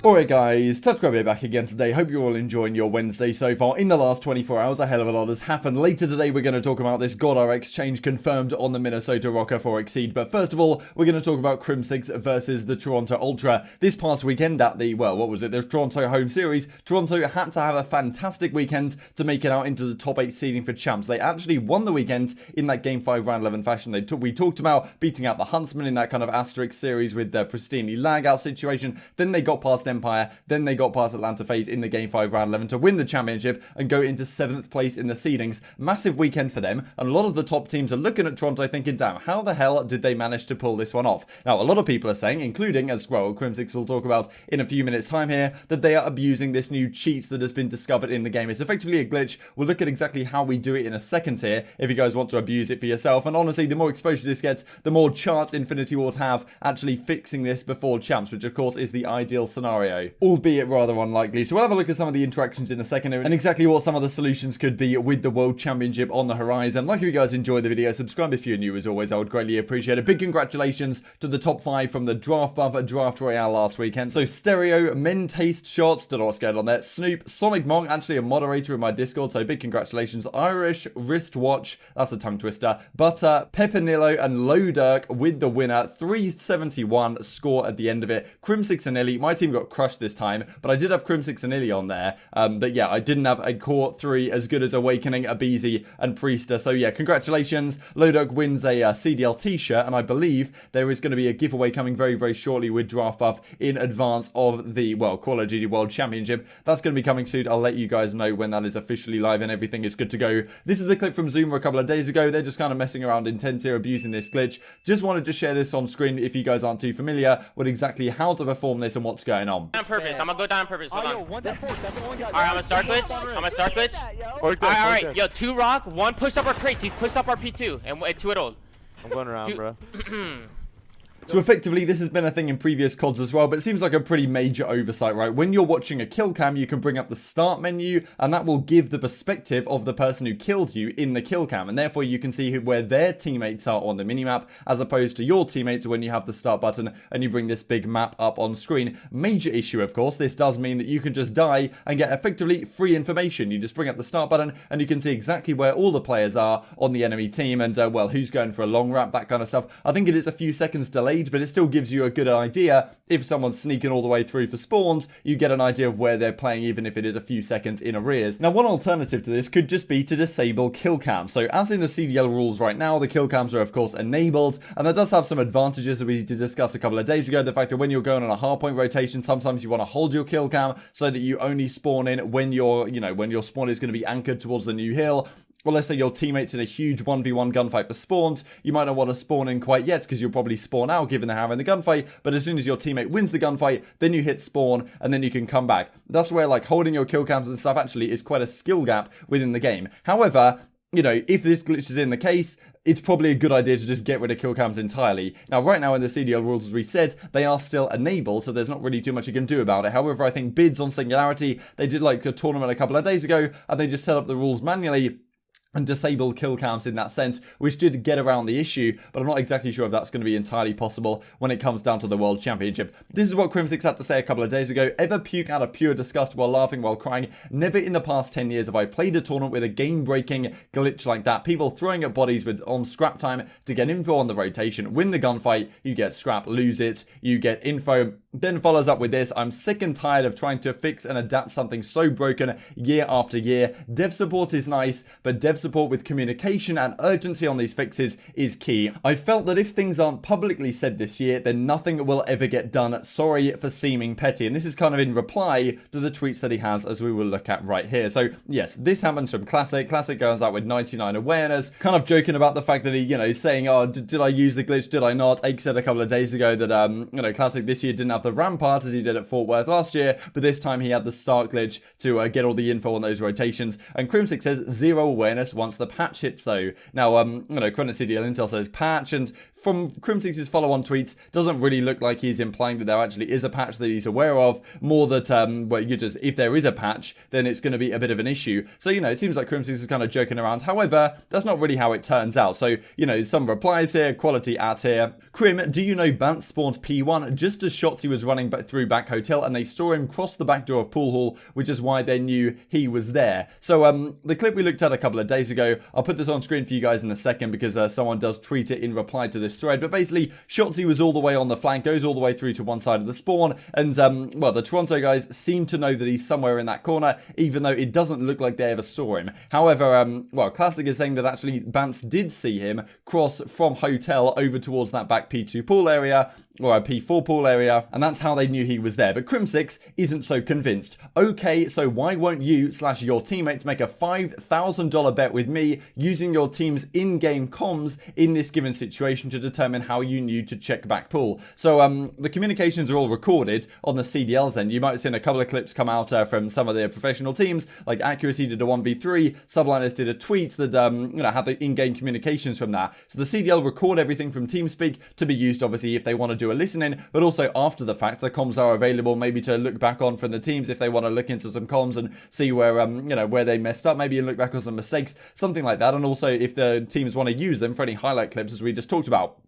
Alright guys, TouchGrabby back again today. Hope you're all enjoying your Wednesday so far. In the last 24 hours, a hell of a lot has happened. Later today, we're going to talk about this God RX change confirmed on the Minnesota Rocker for Exceed. But first of all, we're going to talk about Crimsix versus the Toronto Ultra. This past weekend at the, well, what was it? The Toronto home series. Toronto had to have a fantastic weekend to make it out into the top 8 seeding for champs. They actually won the weekend in that Game 5 round 11 fashion. We talked about beating out the Huntsman in that kind of asterisk series with their pristinely lag out situation. Then they got past Empire, then they got past Atlanta FaZe in the Game 5 round 11 to win the championship and go into 7th place in the seedings. Massive weekend for them, and a lot of the top teams are looking at Toronto thinking, damn, how the hell did they manage to pull this one off? Now, a lot of people are saying, including, as well, Crimsix will talk about in a few minutes time here, that they are abusing this new cheat that has been discovered in the game. It's effectively a glitch. We'll look at exactly how we do it in a second here, if you guys want to abuse it for yourself. And honestly, the more exposure this gets, the more chance Infinity Ward have actually fixing this before champs, which of course is the ideal scenario, albeit rather unlikely. So we'll have a look at some of the interactions in a second and exactly what some of the solutions could be with the World Championship on the horizon. Like if you guys enjoyed the video, subscribe if you're new as always, I would greatly appreciate it. Big congratulations to the top 5 from the Draft Buff Draft Royale last weekend. So Stereo, Men Taste Shots, don't know what's going on there, Snoop, Sonic Monk, actually a moderator in my Discord, so big congratulations. Irish, Wristwatch, that's a tongue twister, Butter, Pepinillo and Lowdirk with the winner, 371 score at the end of it. Crimsix and Illy, my team got crushed this time, but I did have Crimsix and Illy on there. But yeah, I didn't have a core 3 as good as Awakening, Abizi, and Priester. So yeah, congratulations. Lowdirk wins a CDL t-shirt, and I believe there is going to be a giveaway coming very, very shortly with Draft Buff in advance of the, well, Call of Duty World Championship. That's going to be coming soon. I'll let you guys know when that is officially live and everything is good to go. This is a clip from ZooMaa a couple of days ago. They're just kind of messing around in Tense here, abusing this glitch. Just wanted to share this on screen if you guys aren't too familiar with exactly how to perform this and what's going on. On purpose. I'm gonna go down on purpose. Hold on. Alright, I'm gonna start glitch. Alright, yo, 2 rock, 1 pushed up our crates. He's pushed up our P2 and 2 at old. I'm going around, bro. So effectively, this has been a thing in previous CODs as well, but it seems like a pretty major oversight, right? When you're watching a kill cam, you can bring up the start menu, and that will give the perspective of the person who killed you in the kill cam, and therefore you can see where their teammates are on the minimap, as opposed to your teammates when you have the start button and you bring this big map up on screen. Major issue, of course. This does mean that you can just die and get effectively free information. You just bring up the start button, and you can see exactly where all the players are on the enemy team, and, well, who's going for a long wrap, that kind of stuff. I think it is a few seconds delayed, but it still gives you a good idea. If someone's sneaking all the way through for spawns, you get an idea of where they're playing, even if it is a few seconds in arrears. Now, one alternative to this could just be to disable kill cams. So as in the CDL rules right now, the kill cams are of course enabled, and that does have some advantages that we did discuss a couple of days ago. The fact that when you're going on a hardpoint rotation, sometimes you want to hold your kill cam so that you only spawn in when your, when your spawn is going to be anchored towards the new hill. Well, let's say your teammate's in a huge 1v1 gunfight for spawns. You might not want to spawn in quite yet because you'll probably spawn out given they're having the gunfight. But as soon as your teammate wins the gunfight, then you hit spawn and then you can come back. That's where like holding your kill cams and stuff actually is quite a skill gap within the game. However, if this glitch is in the case, it's probably a good idea to just get rid of kill cams entirely. Now, right now in the CDL rules, as we said, they are still enabled, so there's not really too much you can do about it. However, I think Bids on Singularity, they did like a tournament a couple of days ago, and they just set up the rules manually and disabled kill cams in that sense, which did get around the issue, but I'm not exactly sure if that's going to be entirely possible when it comes down to the World Championship. This is what Crimsix had to say a couple of days ago. Ever puke out of pure disgust while laughing while crying? Never in the past 10 years have I played a tournament with a game-breaking glitch like that. People throwing at bodies on scrap time to get info on the rotation, win the gunfight, you get scrap, lose it, you get info, then follows up with this. I'm sick and tired of trying to fix and adapt something so broken year after year. Dev support is nice, but dev support with communication and urgency on these fixes is key. I felt that if things aren't publicly said this year, then nothing will ever get done. Sorry for seeming petty. And this is kind of in reply to the tweets that he has, as we will look at right here. So yes, this happens from Classic. Classic goes out with 99 awareness, kind of joking about the fact that he, saying, oh, did I use the glitch? Did I not? Ake said a couple of days ago that, Classic this year didn't have the rampart as he did at Fort Worth last year, but this time he had the start glitch to get all the info on those rotations. And Crimsix says 0 awareness once the patch hits though. Now, Credit CDL Intel says patch, and from Crimsix's follow-on tweets, doesn't really look like he's implying that there actually is a patch that he's aware of, more that, well, if there is a patch, then it's going to be a bit of an issue. So, it seems like Crimsix is kind of joking around. However, that's not really how it turns out. So, some replies here, quality at here. Crim, do you know Bant spawned P1 just as Shotzzy Shotzi was running through back hotel, and they saw him cross the back door of pool hall, which is why they knew he was there. So the clip we looked at a couple of days ago, I'll put this on screen for you guys in a second because someone does tweet it in reply to this thread. But basically, Shotzi was all the way on the flank, goes all the way through to one side of the spawn, and well, the Toronto guys seem to know that he's somewhere in that corner, even though it doesn't look like they ever saw him. However, well, Classic is saying that actually Bance did see him cross from hotel over towards that back P2 pool area, or a P4 pool area, and that's how they knew he was there. But Crimsix isn't so convinced. Okay, so why won't you / your teammates make a $5,000 bet with me using your team's in-game comms in this given situation to determine how you knew to check back pool? So the communications are all recorded on the CDLs end. You might have seen a couple of clips come out from some of their professional teams, like Accuracy did a 1v3, Subliners did a tweet that you know, had the in-game communications from that. So the CDL record everything from TeamSpeak to be used obviously if they want to do a listening, but also after the fact the comms are available maybe to look back on from the teams if they want to look into some comms and see where you know, where they messed up, maybe look back on some mistakes, something like that. And also if the teams want to use them for any highlight clips as we just talked about.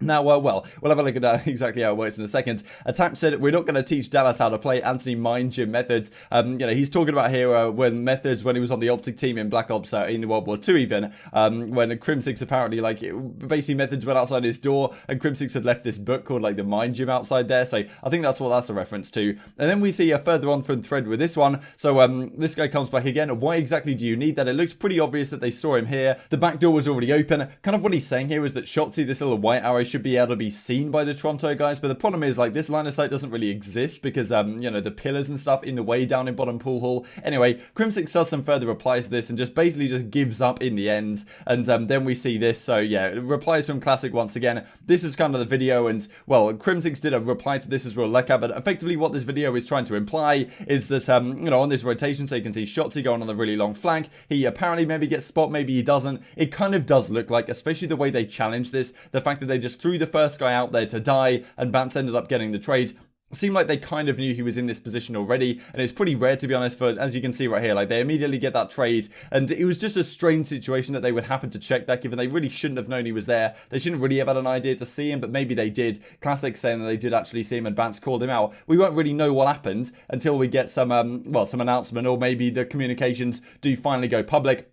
Now, well, we'll have a look at that exactly how it works in a second. Attach said, we're not going to teach Dallas how to play Anthony MattG methods. You know, he's talking about here when methods when he was on the OpTic team in Black Ops in World War II even, when Crimsix apparently, like, basically methods went outside his door and Crimsix had left this book called, like, the Mind Gym outside there. So I think that's what that's a reference to. And then we see further on from thread with this one. So this guy comes back again. Why exactly do you need that? It looks pretty obvious that they saw him here. The back door was already open. Kind of what he's saying here is that Shotzi, this little white arrow, should be able to be seen by the Toronto guys, but the problem is, like, this line of sight doesn't really exist because you know, the pillars and stuff in the way down in bottom pool hall. Anyway, Crimsix does some further replies to this and just basically just gives up in the end, and then we see this. So yeah, replies from Classic once again. This is kind of the video, and well, Crimsix did a reply to this as well, but effectively what this video is trying to imply is that you know, on this rotation, so you can see Shotzi going on the really long flank, he apparently maybe gets spot, maybe he doesn't. It kind of does look like, especially the way they challenge this, the fact that they just threw the first guy out there to die and Bance ended up getting the trade, seemed like they kind of knew he was in this position already, and it's pretty rare, to be honest, for, as you can see right here, like, they immediately get that trade, and it was just a strange situation that they would happen to check that, given they really shouldn't have known he was there. They shouldn't really have had an idea to see him, but maybe they did. Classic saying that they did actually see him and Bance called him out. We won't really know what happened until we get some well, some announcement, or maybe the communications do finally go public.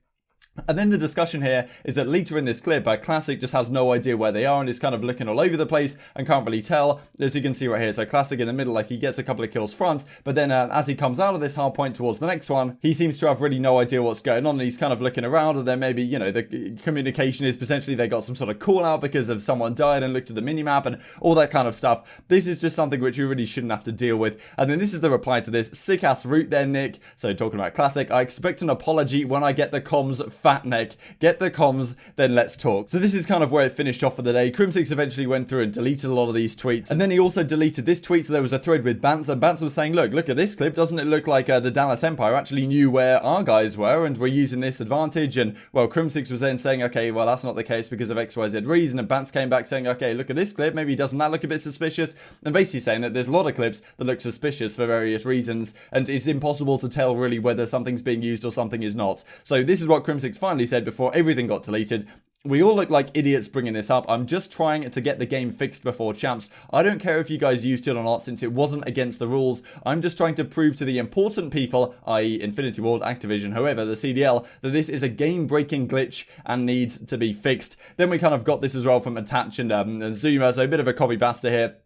And then the discussion here is that later in this clip, Classic just has no idea where they are and is kind of looking all over the place and can't really tell, as you can see right here. So Classic in the middle, like, he gets a couple of kills front, but then as he comes out of this hard point towards the next one, he seems to have really no idea what's going on, and he's kind of looking around, and then maybe, you know, the communication is potentially they got some sort of call out because of someone died and looked at the minimap and all that kind of stuff. This is just something which you really shouldn't have to deal with. And then this is the reply to this. Sick ass route there, Nick. So talking about Classic, I expect an apology when I get the comms, fat neck. Get the comms, then let's talk. So this is kind of where it finished off for the day. Crimsix eventually went through and deleted a lot of these tweets. And then he also deleted this tweet, so there was a thread with Bance, and Bance was saying, look at this clip. Doesn't it look like the Dallas Empire actually knew where our guys were and were using this advantage? And, well, Crimsix was then saying, okay, well, that's not the case because of XYZ reason. And Bance came back saying, okay, look at this clip. Maybe doesn't that look a bit suspicious? And basically saying that there's a lot of clips that look suspicious for various reasons, and it's impossible to tell really whether something's being used or something is not. So this is what Crimsix finally said before everything got deleted. We all look like idiots bringing this up. I'm just trying to get the game fixed before champs. I don't care if you guys used it or not, since it wasn't against the rules. I'm just trying to prove to the important people, i.e. Infinity Ward, Activision, whoever, the CDL, that this is a game-breaking glitch and needs to be fixed. Then we kind of got this as well from Attach and ZooMaa, so a bit of a copy-pasta here.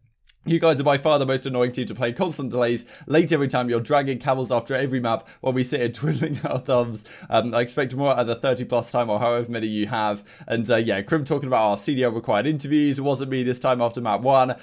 You guys are by far the most annoying team to play. Constant delays, late every time. You're dragging camels after every map while we sit here twiddling our thumbs. I expect more at the 30 plus time or however many you have. And yeah, Crim talking about our CDL required interviews. It wasn't me this time after map 1.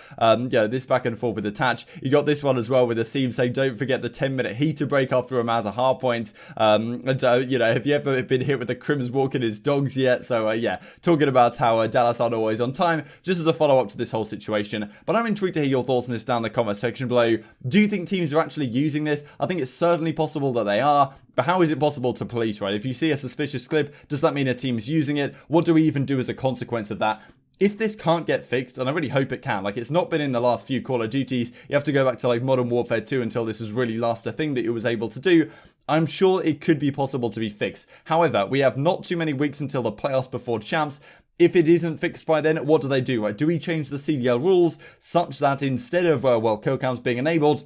Yeah, this back and forth with Attach. You got this one as well with a seam saying, don't forget the 10-minute heater break after a Mazza hard point. And you know, have you ever been hit with the Crims walking his dogs yet? So yeah, talking about how Dallas aren't always on time, just as a follow-up to this whole situation. But I'm intrigued to hear your thoughts on this down in the comment section below. Do you think teams are actually using this? I think it's certainly possible that they are, but how is it possible to police, right? If you see a suspicious clip, does that mean a team's using it? What do we even do as a consequence of that? If this can't get fixed, and I really hope it can, like, it's not been in the last few Call of Duties, you have to go back to like Modern Warfare 2 until this was really last a thing that it was able to do. I'm sure it could be possible to be fixed. However, we have not too many weeks until the playoffs before champs. If it isn't fixed by then, what do they do, right? Do we change the CDL rules such that instead of, well, kill cams being enabled,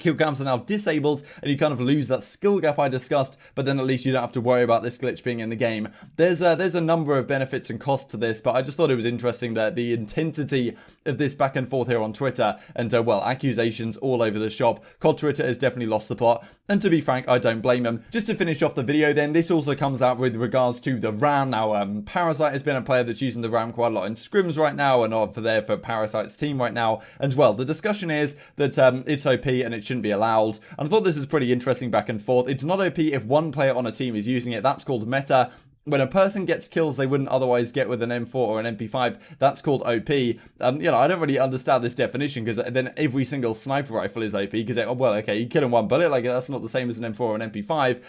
kill cams are now disabled, and you kind of lose that skill gap I discussed, but then at least you don't have to worry about this glitch being in the game. There's a number of benefits and costs to this, but I just thought it was interesting that the intensity of this back and forth here on Twitter, and well, accusations all over the shop. CoD Twitter has definitely lost the plot, and to be frank, I don't blame them. Just to finish off the video then, this also comes out with regards to the RAM. Now, Parasite has been a player that's using the RAM quite a lot in scrims right now, and for Parasite's team right now, and well, the discussion is that it's OP and it shouldn't be allowed. And I thought this is pretty interesting back and forth. It's not OP if one player on a team is using it. That's called meta. When a person gets kills they wouldn't otherwise get with an M4 or an MP5, that's called OP. You know, I don't really understand this definition, because then every single sniper rifle is OP, because, well, okay, you kill in one bullet, like, that's not the same as an M4 or an MP5.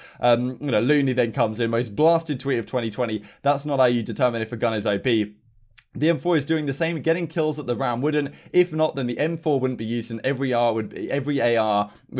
You know, Looney then comes in, most blasted tweet of 2020. That's not how you determine if a gun is OP. The M4 is doing the same, getting kills that the RAM wouldn't. If not, then the M4 wouldn't be used, and every AR would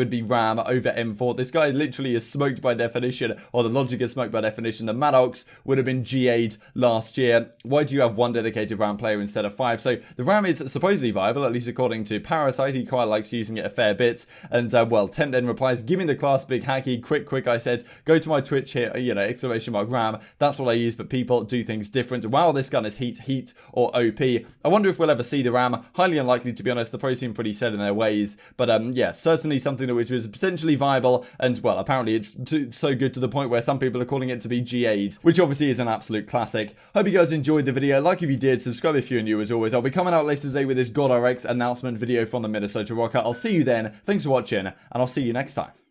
be RAM over M4. This guy literally is smoked by definition, or the logic is smoked by definition. The MattG would have been GA'd last year. Why do you have one dedicated RAM player instead of 5? So the RAM is supposedly viable, at least according to Parasite. He quite likes using it a fair bit. And well, Temp then replies, "Give me the class, big hacky, quick." I said, "Go to my Twitch here, you know, !RAM. That's what I use, but people do things different. Wow, this gun is heat. Or OP. I wonder if we'll ever see the RAM. Highly unlikely, to be honest. The pros seem pretty set in their ways. But yeah, certainly something which was potentially viable. And well, apparently it's so good to the point where some people are calling it to be GA'd, which obviously is an absolute classic. Hope you guys enjoyed the video. Like if you did, subscribe if you're new as always. I'll be coming out later today with this GodRx announcement video from the Minnesota Rocket. I'll see you then. Thanks for watching, and I'll see you next time.